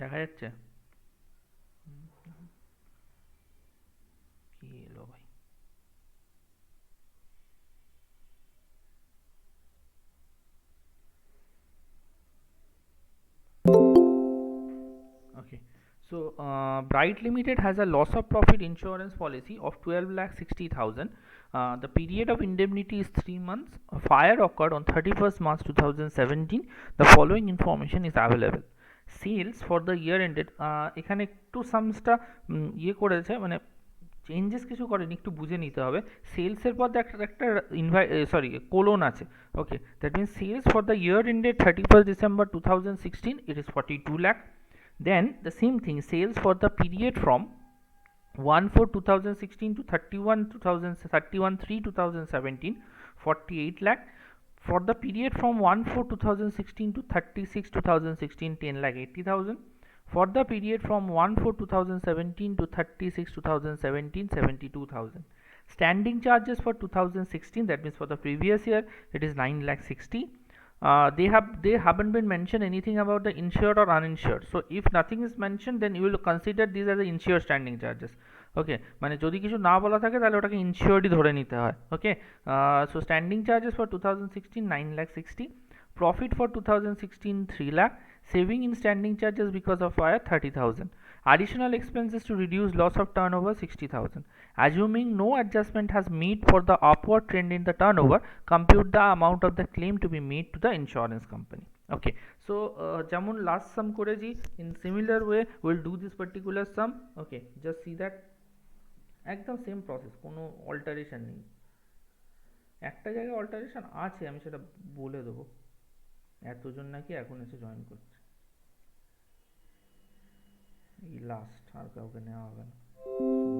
দেখা যাচ্ছে? কি এলো ভাই? Okay. So, Bright Limited has a loss of profit insurance policy of 12 lakh 60,000. The period of indemnity is 3 months. A fire occurred on 31st March 2017. The following information is available. Sales for the year ended এখানে একটু সামসটা ইয়ে করেছে, মানে changes কিছু করেনি, একটু বুঝে নিতে হবে। সেলসের পর একটা একটা কোলন আছে। Okay, that means sales for the year ended 31st December 2016 it is 42 lakh. Then the same thing, sales for the period from 1/4/2016 to 31/3/2017 48 lakh. For the period from 1/4/2016 to 36/2016 10 lakh 80,000. For the period from 1/4/2017 to 36/2017 72,000. Standing charges for 2016, that means for the previous year, it is 9 lakh 60. They haven't been mentioned anything about the insured or uninsured. So if nothing is mentioned, then you will consider these as the insured standing charges. ওকে, মানে যদি কিছু না বলা থাকে তাহলে ওটাকে ইনসিওরডই ধরে নিতে হয়। Okay, so standing charges for 2016 9 lakh 60, profit for 2016 3 lakh, saving in standing charges because of fire 30,000, additional expenses to reduce loss of turnover 60,000. Assuming no adjustment has made for the upward trend in the turnover, compute the amount of the claim to be made to the insurance company. Okay, so যেমন last sum করেছি, in similar way we'll do this particular sum. Okay, just see that একদম same process, কোনো alteration নেই। একটা জায়গায় alteration আছে, আমি সেটা বলে দেবো। এতজন নাকি এখন এসে জয়েন করছে, এই লাস্ট, আর কাউকে নেওয়া হবে না, সময় নেই।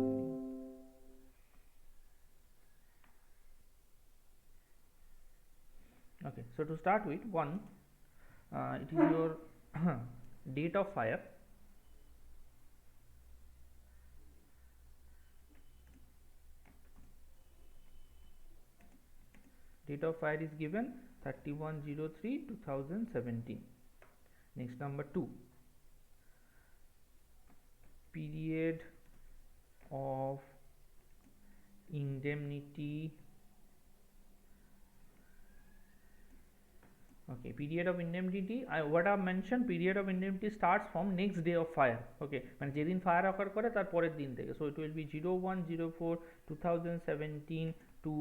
Okay, so to start with, one, it is your date of fire. Date of fire is given 31/03/2017. Next, number 2, period of indemnity. Okay, period of indemnity, what I have mentioned, period of indemnity starts from next day of fire. Okay, মানে যেদিন fire অকার করে তার পরের দিন থেকে। So it will be 01/04/2017 to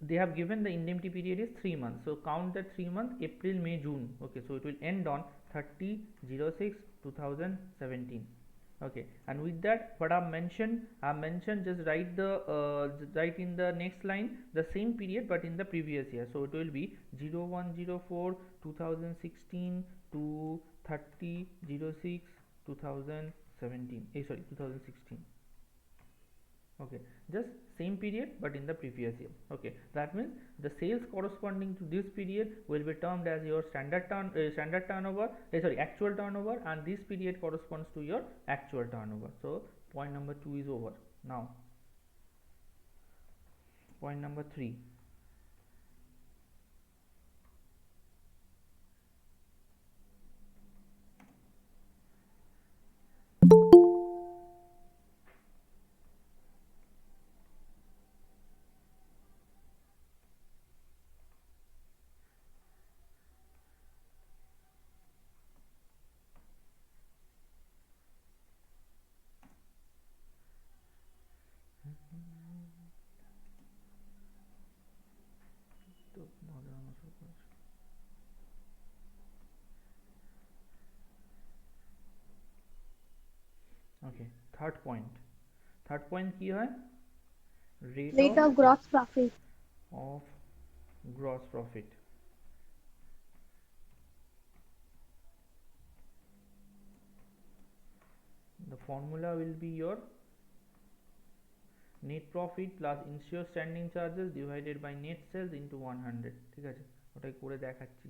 they have given the indemnity period is 3 months, so count that 3 months, April, May, June. Okay, so it will end on 30/06/2017. Okay, and with that, what I mentioned, just write the write in the next line the same period but in the previous year. So it will be 01/04/2016 to 30/06/2017, sorry, 2016. Okay, just same period but in the previous year. Okay, that means the sales corresponding to this period will be termed as your standard turnover, sorry, actual turnover, and this period corresponds to your actual turnover. So point number 2 is over. Now point number 3. Okay, third point কি হয়? Rate Rate of gross profit. of gross profit. The formula will be your net profit plus insured standing charges divided by net sales into 100. ঠিক আছে, ওটাই করে দেখাচ্ছি।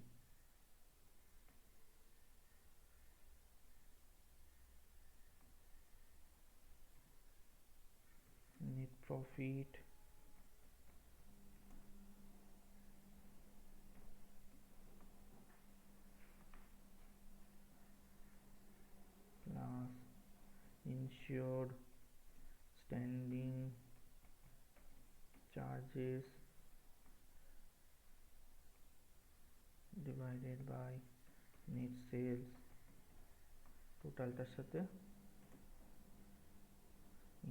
net profit insured standing charges divided by net sales টোটালটার সাথে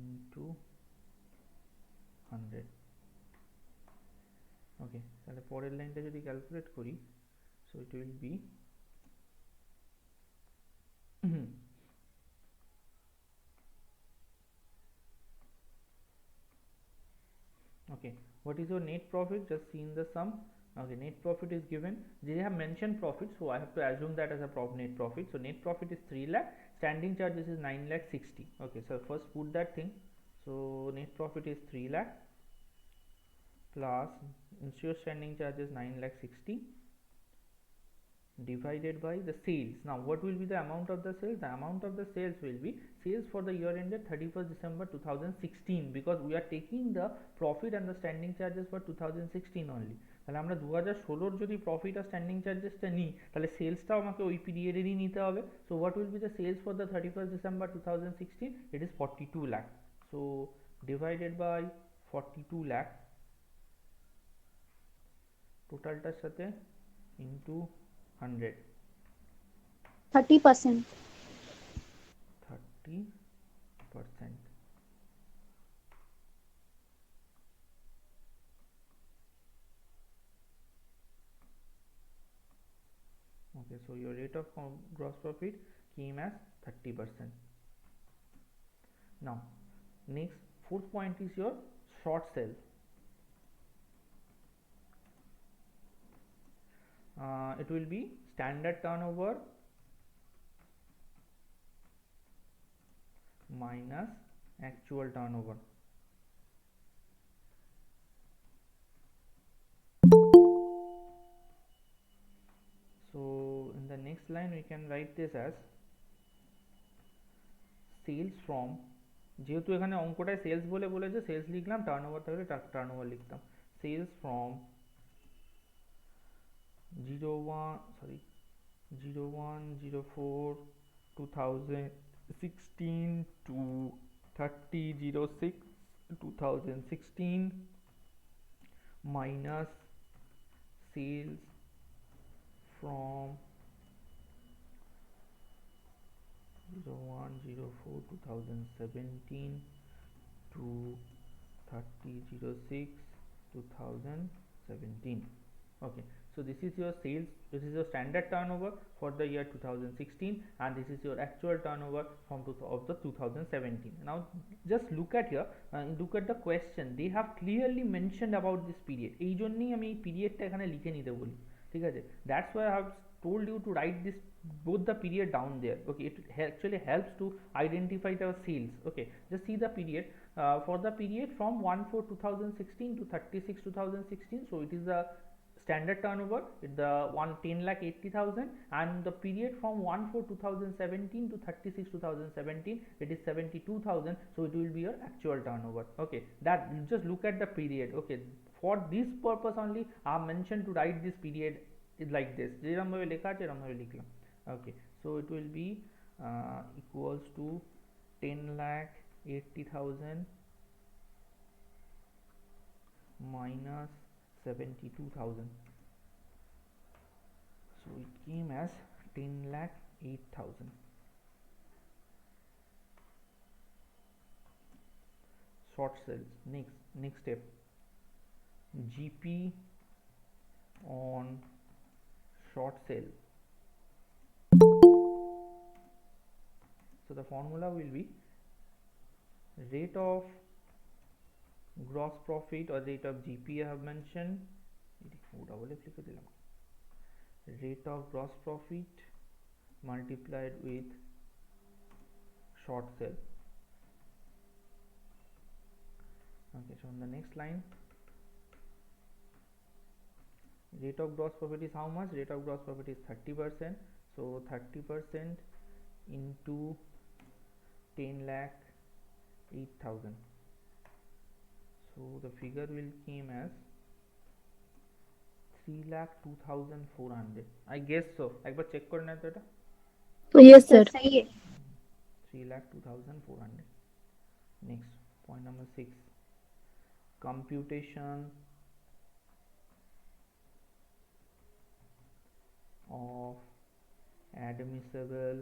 into 100. ওকে, তাহলে পরের লাইনটা যদি ক্যালকুলেট করি, so it will be okay, what is your net profit? Just see in the sum. Okay, net profit is given. They have mentioned profit, so I have to assume that as a net profit. So net profit is 3 lakh, standing charges is 9 lakh 60. Okay, so first put that thing. So net profit is 3 lakh plus insured standing charges 9 lakh 60 divided by the sales. Now what will be the amount of the sales? The amount of the sales will be sales for the year ended 31st December 2016, because we are taking the profit and the standing charges for 2016 only. তাহলে আমরা 2016 যদি profit আর standing চার্জেসটা নিই, তাহলে সেলসটাও আমাকে ওই পিরিয়ডেরই নিতে হবে। So what will be the sales for the 31st December 2016? It is 42 lakh. So divided by 42 lakh টোটালটার সাথে into 100. 30%. 30%. Okay, so your rate of gross profit came as 30%. Now next, fourth point is your short sale. It will be standard turnover minus actual turnover. So in the next line we can write this as sales from, যেহেতু এখানে অঙ্কটায় sales বলে বলেছে, sales লিখলাম, turnover থাকলে turnover লিখতাম। Sales from 01/04/2016 to 30/06/2016 minus sales from 01/04/2017 to 30/06/2017. Okay, so this is your sales, this is your standard turnover for the year 2016, and this is your actual turnover from of the 2017. Now just look at here, look at the question. They have clearly mentioned about this period. এই জন্যই আমি এই পিরিয়ডটা এখানে লিখে নিতে বলি, ঠিক আছে? That's why I have told you to write this both the period down there. Okay, it actually helps to identify the sales. Okay, just see the period. For the period from 1/4/2016 to 30/6/2016, so it is the standard turnover, the 10,80,000, and the period from 1/4/2017 to 30/6/2017, it is 72,000. So it will be your actual turnover. Okay, that just look at the period. Okay, for this purpose only I have mentioned to write this period is like this, যেরকম ভাবে লেখা আছে এরকম ভাবে লিখলাম। Okay, so it will be equals to 10,80,000 minus 72,000. So it came as 10,08,000. Short sales. Next step, GP on short sale. So the formula will be rate of gross profit or rate of GP I have mentioned, rate of gross profit multiplied with short sale. Okay, so on the next line, rate of gross profit is how much? Rate of gross profit is 30%. So 30% into 10,08,000. So the figure will came as 3,02,400. I guess so. একবার check করে নাও তো এটা। Yes sir. सही है। 3,02,400. Next, point number 6, computation of admissible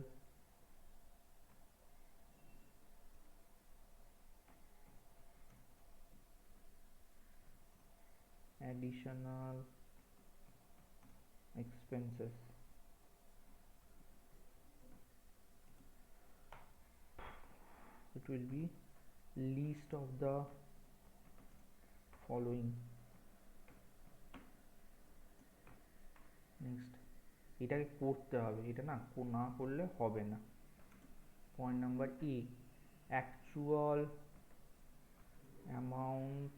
additional expenses. It will be least of the following. Next, এটাকে করতে হবে, এটা না করলে হবে না। Point number E, actual amount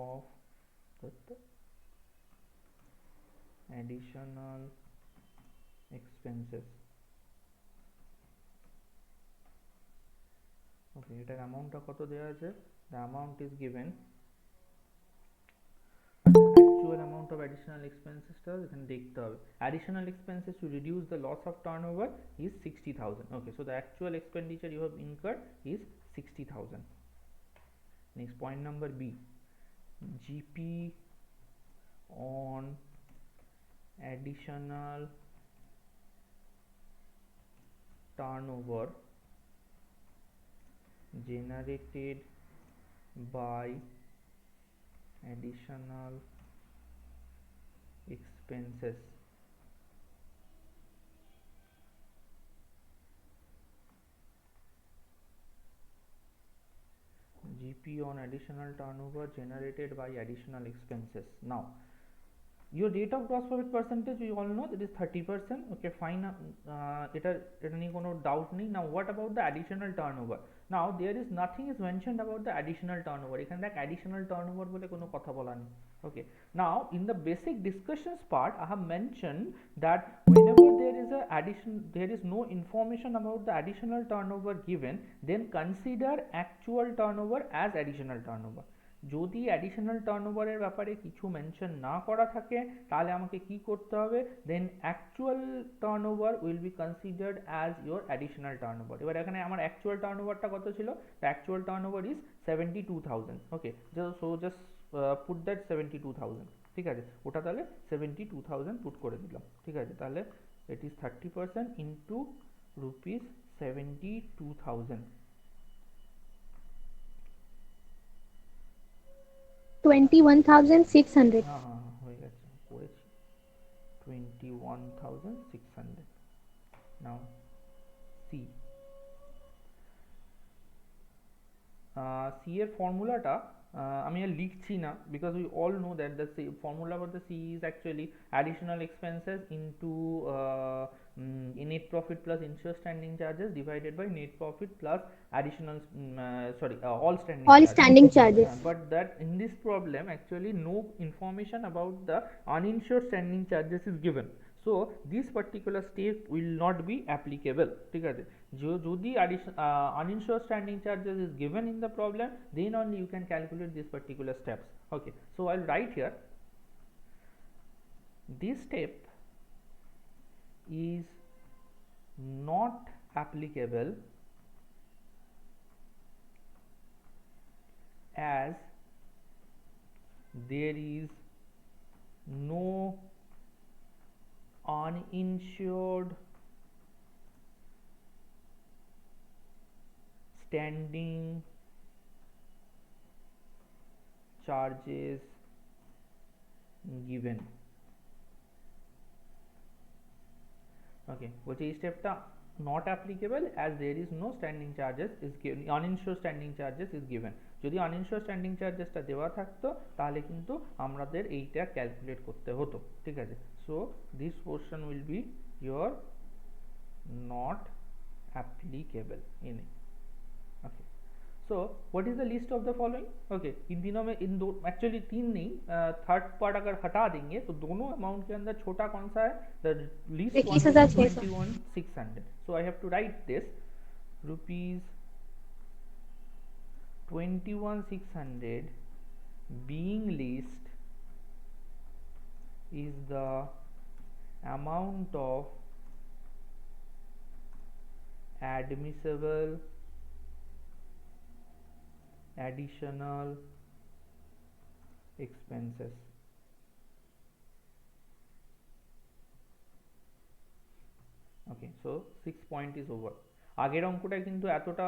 of additional expenses. Okay, এটার অ্যামাউন্টটা কত দেওয়া আছে? The amount is given, actual amount of additional expenses টা এখানে দেখতে হবে। Additional expenses to reduce the loss of turnover is 60,000. Okay, so the actual expenditure you have incurred is 60,000. Next, point number B, GP on additional turnover generated by additional expenses. GP on additional turnover generated by additional expenses. Now, your rate of gross profit percentage, we all know that is 30%. Okay, fine, এটা নিয়ে কোনো doubt নেই। Now what about the additional turnover? Now there is nothing is mentioned about the additional turnover. এখানে দেখ additional turnover বলে কোনো কথা বলা নেই। Okay, now in the basic discussions part I have mentioned that whenever there is no information about the additional turnover given, then consider actual turnover as additional turnover. যদি additional টার্নওভারের ব্যাপারে কিছু mention না করা থাকে তাহলে আমাকে কি করতে হবে, then actual turnover will be considered as your additional turnover. এবার এখানে আমার অ্যাকচুয়াল টার্নওভারটা কত ছিল? Actual turnover is 72,000। Okay, so just put that 72,000। ঠিক আছে, ওটা তাহলে 72,000 পুট করে দিলাম। ঠিক আছে, তাহলে ইট ইজ 30% ইন্টু রুপিস 72,000। 21,600. হ্যাঁ হ্যাঁ হ্যাঁ, হয়ে গেছে, করেছি। 21,600। নাও সি, সি এর ফর্মুলাটা আমি আর লিখছি না, because we all know that the formula for the sea is actually additional expenses into net profit plus interest standing charges divided by net profit plus additional all standing All charges. standing charges. But that in this problem actually no information about the uninsured standing charges is given, so this particular step will not be applicable. ঠিক আছে, যদি uninsured standing charges is given in the problem, then only you can calculate this particular steps. Okay, so I'll write here, this step is not applicable as there is no uninsured standing charges given. Okay, বলছে এই স্টেপটা not applicable as there is no standing charges is given, uninsured standing charges is given. যদি uninsured standing charges টা দেওয়া থাকতো তাহলে কিন্তু আমাদের এইটা ক্যালকুলেট করতে হতো। ঠিক আছে, so this portion will be your not applicable in it. Okay, so what is the list of the following? Okay, इन तीनों में actually तीन नहीं, थर्ड पार्ट अगर हटा देंगे तो दोनों अमाउंट के अंदर छोटा कौन सा है? The least one is 21,600. So I have to write this, rupees 21,600 being least is the amount of admissible additional expenses. Okay, so 6 point is over. আগের অঙ্কটা কিন্তু এতটা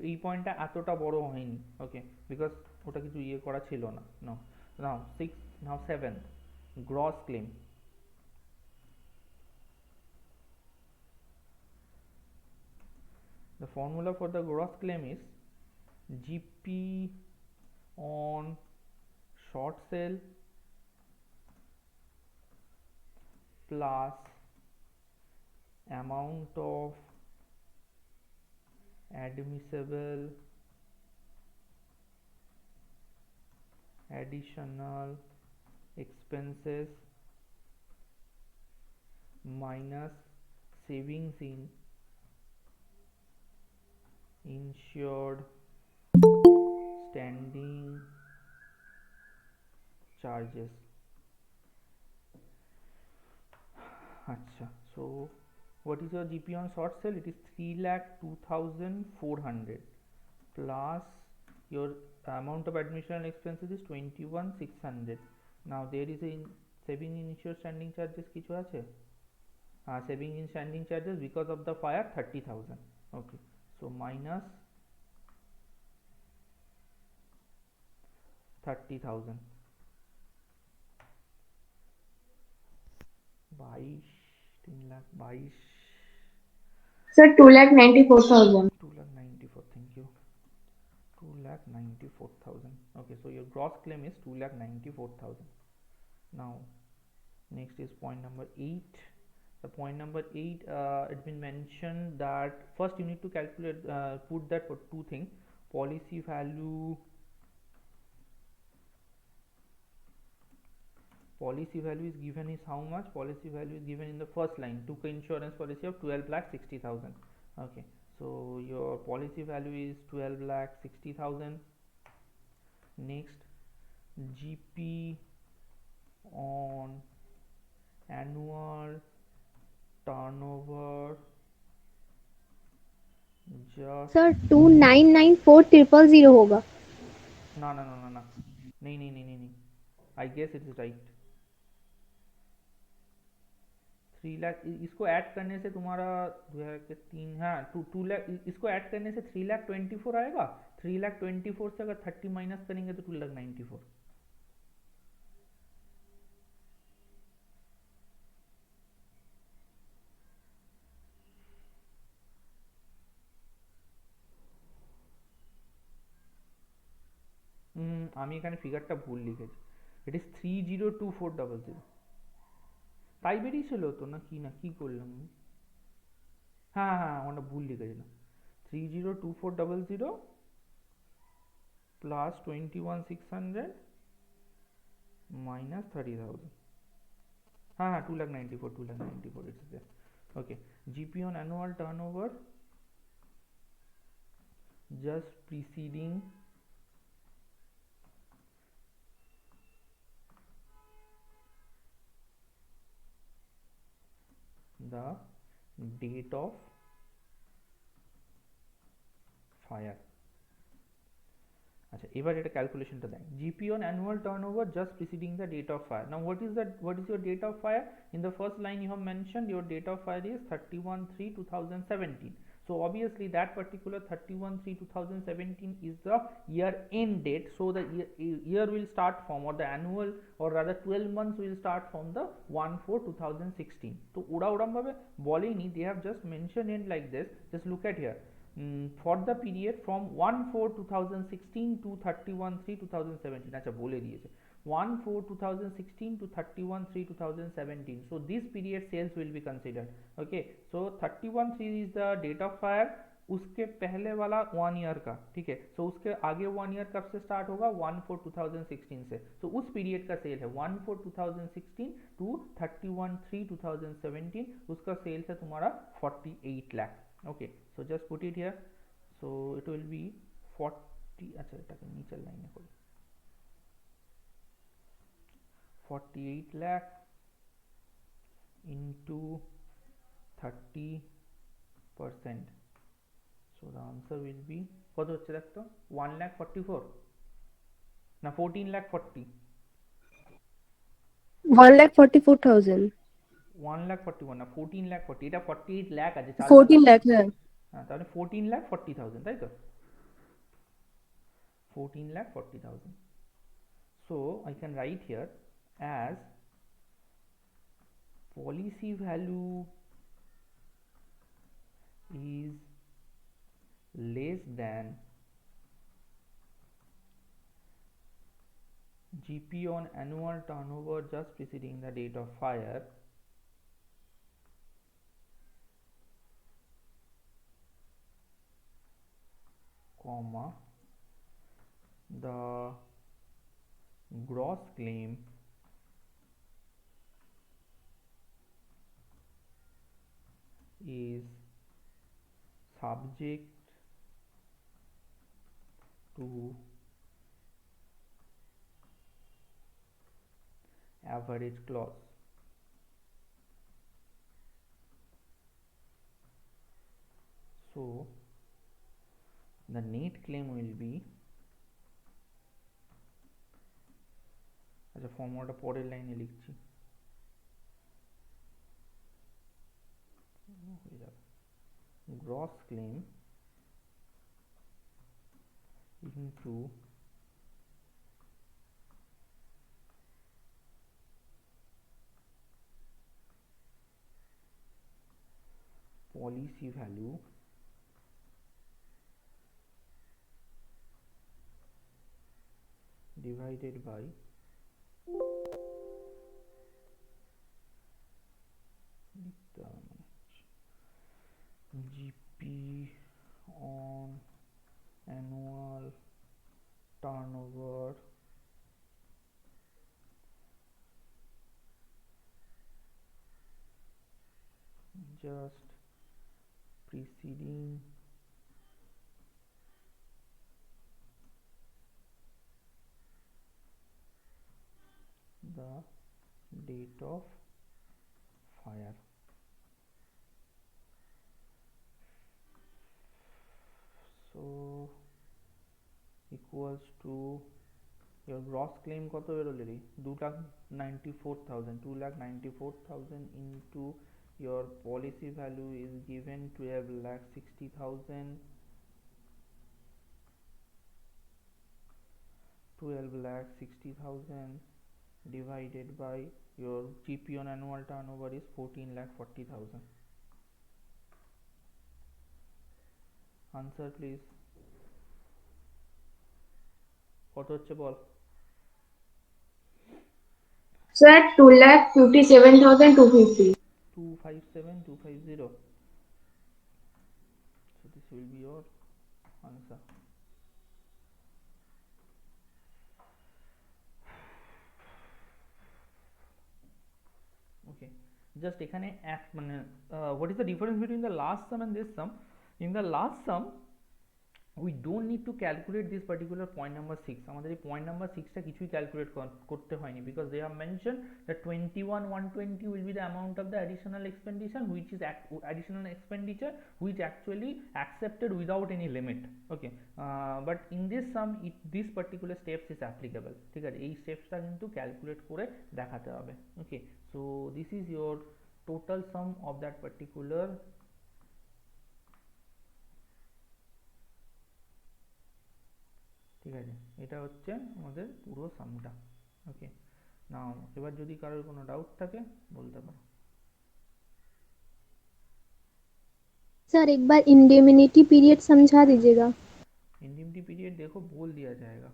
এই পয়েন্টটা এতটা বড় হয়নি, ওকে, বিকজ ওটা কিছু ইয়ে করা ছিল না। নাও 6, নাও 7, gross claim. The formula for the gross claim is GP on short sale plus amount of admissible additional expenses minus savings in insured standing charges. Acha, so what is your GP on short sale? It is 3,02,400 plus your amount of admission expenses is 21,600. Now there is a saving in insured standing charges কিছু আছে? Saving in standing charges because of the fire 30,000. Okay, so minus 30,000, 22, 3,22,000, Sir, 2,94,000. 2,94,000, thank you, 2,94,000. Okay, so your gross claim is 2,94,000. Now next is point number 8. The point number 8, it's been mentioned that first you need to calculate, put that for two things. Policy value is given is how much? Policy value is given in the first line, took insurance policy of 12,60,000. Okay, so your policy value is 12,60,000. Next, GP on annual turnover just Sir, 2,994,000 होगा. ना ना ना ना ना नहीं नहीं नहीं नहीं नहीं, I guess it is right. 3 lakh इसको ऐड करने से तुम्हारा 2,000 के 3, हाँ 2 लाख, इसको ऐड करने से 3,24,000 आएगा। 3,24,000 से अगर 30 माइनस करेंगे तो 2,94,000। আমি এখানে ফিগারটা ভুল লিখেছি, ইট ইজ 3,02,400। তাই বেরিয়েছিল তো, না কি করলাম আমি? হ্যাঁ হ্যাঁ ওটা ভুল লিখেছিলাম। 3,02,400 প্লাস 21,600 minus 30,000. हाँ 2,94,000 it's there. Okay, GP on annual turnover just preceding the date of fire. আচ্ছা, এবার এটা ক্যালকুলেশনটা দেখ। GP on annual turnover just preceding the date of fire. Now what is your date of fire? In the first line you have mentioned your date of fire is 31/3/2017. So obviously that particular 31/3/2017 is the year end date. So the year will start from, or the annual or rather 12 months will start from the 1/4/2016. তো ওরা ওরম ভাবে বলেনি, they have just mentioned it like this. Just look at here. For the period from 1/4/2016 to 31/3/2017, আচ্ছা বলে দিয়েছে 1/4/2016 to 31/3/2017. So this period sales will be considered. Okay, so 31/3 is the date of fire, उसके पहले वाला 1 year का, ठीक है। सो उसके आगे 1 ईयर कब से स्टार्ट होगा? 1/4/2016 से। तो उस पीरियड का सेल है 1/4/2016 टू 31/3/2017, उसका सेल्स है तुम्हारा 48 lakh. Okay, so just put it here, so it will be 40, अच्छा এটাকে নিচের লাইনে করি, 48 lakh into 30%, So the answer will be কত হচ্ছে দেখতো 1,44,000 না 14,40,000 1,44,000 1,41,000 না 14,40,000 এটা 48 লাখ আছে 4 লাখ 14 আছে lakh है। হ্যাঁ তাহলে 14,40,000 তাই তো 14,40,000 so I can write here as policy value is less than GP on annual turnover just preceding the date of fire comma the gross claim is subject to average clause so the net claim will be আচ্ছা ফর্মুলাটা পরের লাইনে লিখছি হয়ে যাবে gross claim into policy value divided by GP on annual turnover just preceding the date of fire so equals to your gross claim কত বেরোলে রে 2,94,000 2,94,000 into your policy value is given 12,60,000 12,60,000 divided by your GP on annual turnover is 14,40,000 answer please কত হচ্ছে বল Sir, 2,57,250. 257,250 so this will be your answer okay just এখানে এক মানে what is the difference between the last sum and this sum in the last sum we don't need to calculate this particular point number 6 আমাদের এই point number 6 টা কিছুই calculate করতে হয়নি because they have mentioned that 21,120 will be the amount of the additional expenditure which is additional expenditure which actually accepted without any limit okay but in this sum this particular steps is applicable ঠিক আছে এই steps টা কিন্তু calculate করে দেখাতে হবে okay so this is your total sum of that particular ঠিক আছে এটা হচ্ছে আমাদের পুরো সামটা ওকে নাও এবার যদি কারোর কোনো ডাউট থাকে বলতে পারো सर एक बार इंडेमिनिटी पीरियड समझा दीजिएगा इंडिमिटी पीरियड देखो बोल दिया जाएगा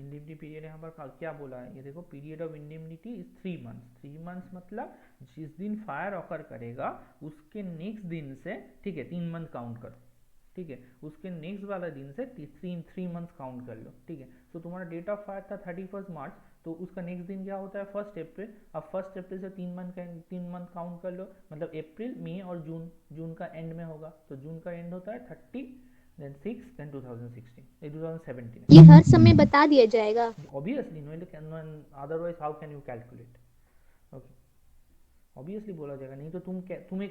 इंडिमिटी पीरियड यहाँ पर क्या बोला है ये देखो period of indemnity is 3 months मतलब जिस दिन फायर ऑकर करेगा उसके नेक्स्ट दिन से ठीक है 3 मंथ काउंट करो ठीक है उसके नेक्स्ट वाला दिन से 3 मंथ्स काउंट कर लो ठीक है तो तुम्हारा डेट ऑफ फायर था 31 मार्च तो उसका नेक्स्ट दिन क्या होता है 1 अप्रैल अब 1 अप्रैल से 3 मंथ काउंट कर लो मतलब अप्रैल मई और जून का एंड में होगा तो जून का एंड होता है 30 then 6 then 2016 2017 ये हर समय बता दिया जाएगा obviously no otherwise how can you calculate okay obviously बोला जाएगा, नहीं तो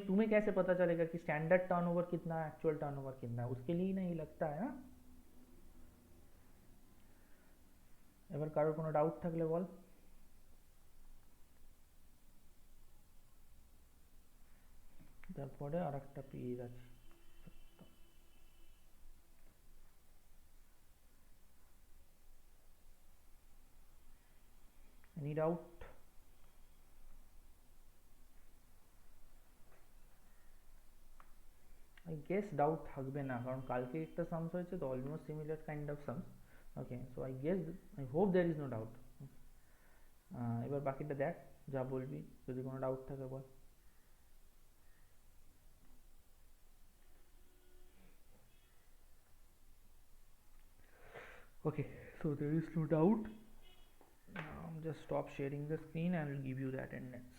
तुम्हें कैसे पता चलेगा कि स्टैंडर्ड टर्नओवर कितना है, एक्चुअल टर्नओवर कितना है, उसके लिए ही नहीं लगता है ना। এবার কারোর কোনো ডাউট থাকলে বল। তারপরে আর একটা পেজ আছে, any doubt? I guess doubt থাকবে না, কারণ কালকে একটা সামস হয়েছে তো almost similar kind of sums. Okay, so I guess, I hope there is no doubt. এবার বাকিটা দেখ, যা বলবি, যদি কোনো ডাউট থাকে বল। Okay, so there is no doubt. Just stop sharing the screen and I'll give you the attendance.